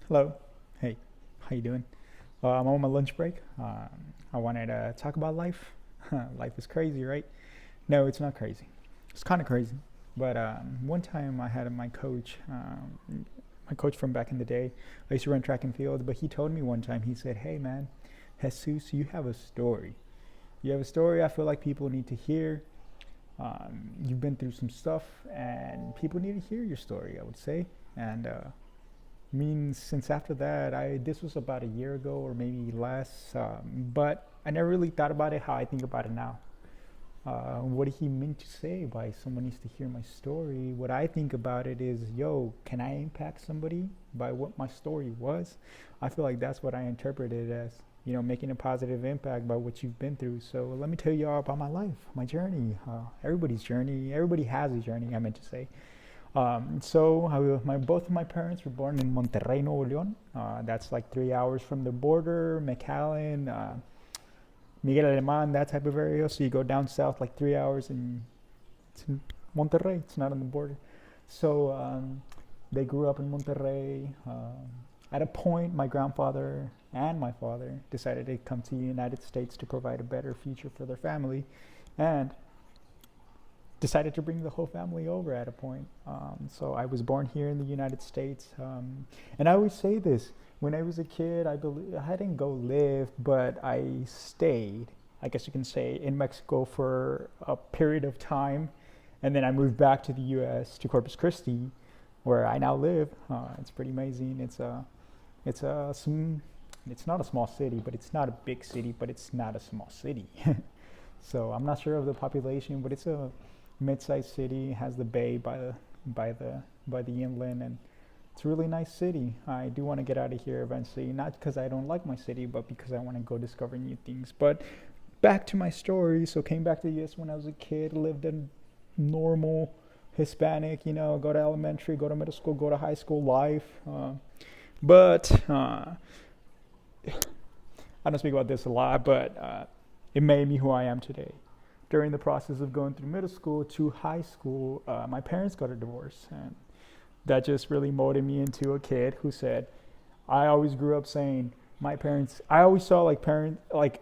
Hello. Hey, how you doing? I'm on my lunch break. I wanted to talk about life. Life is crazy, right? No, it's not crazy. It's kind of crazy. But one time I had my coach from back in the day. I used to run track and field, but he told me one time. He said, "Hey, man, Jesus, you have a story. You have a story. I feel like people need to hear. You've been through some stuff, and people need to hear your story. I would say, and means since after that, I this was about a year ago or maybe less, but I never really thought about it how I think about it now. What he meant to say by someone needs to hear my story? What I think about it is, yo, can I impact somebody by what my story was? I feel like that's what I interpret it as. Making a positive impact by what you've been through. So let me tell you all about my life, my journey, everybody's journey. Everybody has a journey. I meant to say. Both of my parents were born in Monterrey, Nuevo León. That's like 3 hours from the border, McAllen, Miguel Alemán, that type of area. So you go down south like 3 hours and it's in Monterrey. It's not on the border. So they grew up in Monterrey. At a point, my grandfather and my father decided to come to the United States to provide a better future for their family, and decided to bring the whole family over at a point. So I was born here in the United States. And I always say this, when I was a kid, I didn't go live, but I stayed, I guess you can say, in Mexico for a period of time. And then I moved back to the US, to Corpus Christi, where I now live. It's pretty amazing. It's not a small city, but it's not a big city, but it's not a small city. So I'm not sure of the population, but it's a mid-sized city. Has the bay by the inland, and it's a really nice city. I do want to get out of here eventually, not because I don't like my city, but because I want to go discover new things. But back to my story. So came back to the US when I was a kid, lived a normal Hispanic, go to elementary, go to middle school, go to high school life. But I don't speak about this a lot, but it made me who I am today. During the process of going through middle school to high school, my parents got a divorce, and that just really molded me into a kid who said, I always grew up saying my parents, I always saw like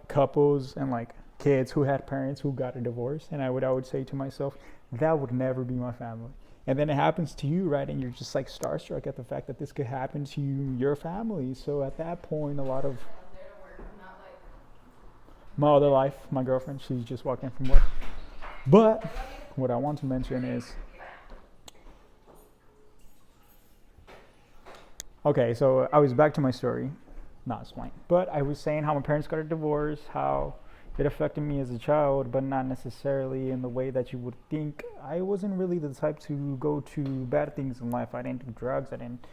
couples and like kids who had parents who got a divorce, and I would say to myself, that would never be my family. And then it happens to you, right? And you're just like starstruck at the fact that this could happen to your family. So at that point, a lot of my other life, my girlfriend, she's just walked in from work. But what I want to mention is, okay, so I was back to my story, not explain, but I was saying how my parents got a divorce, how it affected me as a child, but not necessarily in the way that you would think. I wasn't really the type to go to bad things in life. I didn't do drugs. I didn't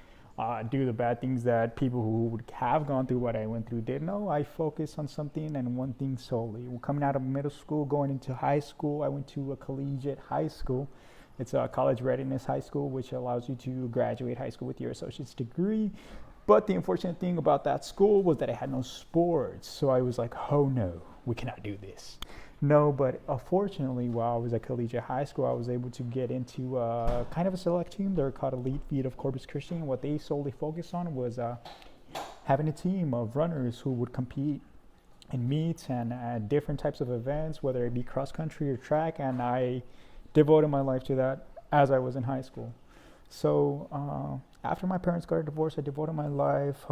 do the bad things that people who would have gone through what I went through did. No, I focused on something and one thing solely. Coming out of middle school, going into high school, I went to a collegiate high school. It's a college readiness high school, which allows you to graduate high school with your associate's degree. But the unfortunate thing about that school was that it had no sports. So I was like, oh no, we cannot do this. No, but fortunately, while I was at collegiate high school, I was able to get into kind of a select team. They're called Elite Feet of Corpus Christi. And what they solely focused on was having a team of runners who would compete in meets and different types of events, whether it be cross country or track. And I devoted my life to that as I was in high school. So after my parents got a divorce, I devoted my life.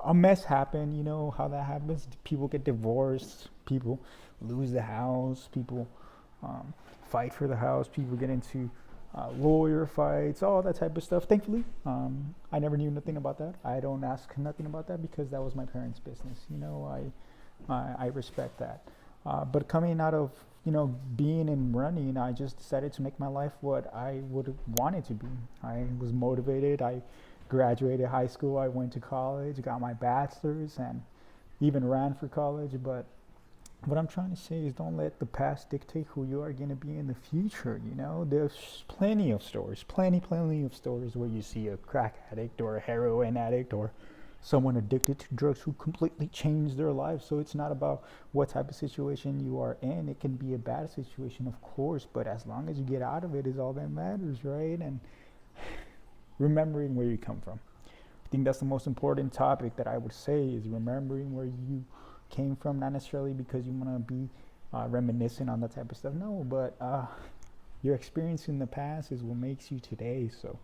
A mess happened, you know how that happens. People get divorced, people lose the house, people fight for the house, people get into lawyer fights, all that type of stuff. Thankfully, I never knew nothing about that. I don't ask nothing about that because that was my parents' business. I respect that. But coming out of being in running, I just decided to make my life what I would want it to be. I was motivated. I graduated high school. I went to college, got my bachelor's, and even ran for college. But what I'm trying to say is, don't let the past dictate who you are going to be in the future. There's plenty of stories, plenty of stories where you see a crack addict or a heroin addict or someone addicted to drugs who completely changed their lives. So it's not about what type of situation you are in. It can be a bad situation, of course, but as long as you get out of it is all that matters, right? And remembering where you come from. think that's the most important topic that I would say, is remembering where you came from, not necessarily because you want to be reminiscent on that type of stuff. No, but your experience in the past is what makes you today. So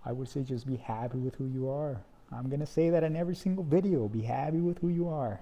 I would say just be happy with who you are. I'm going to say that in every single video. Be happy with who you are.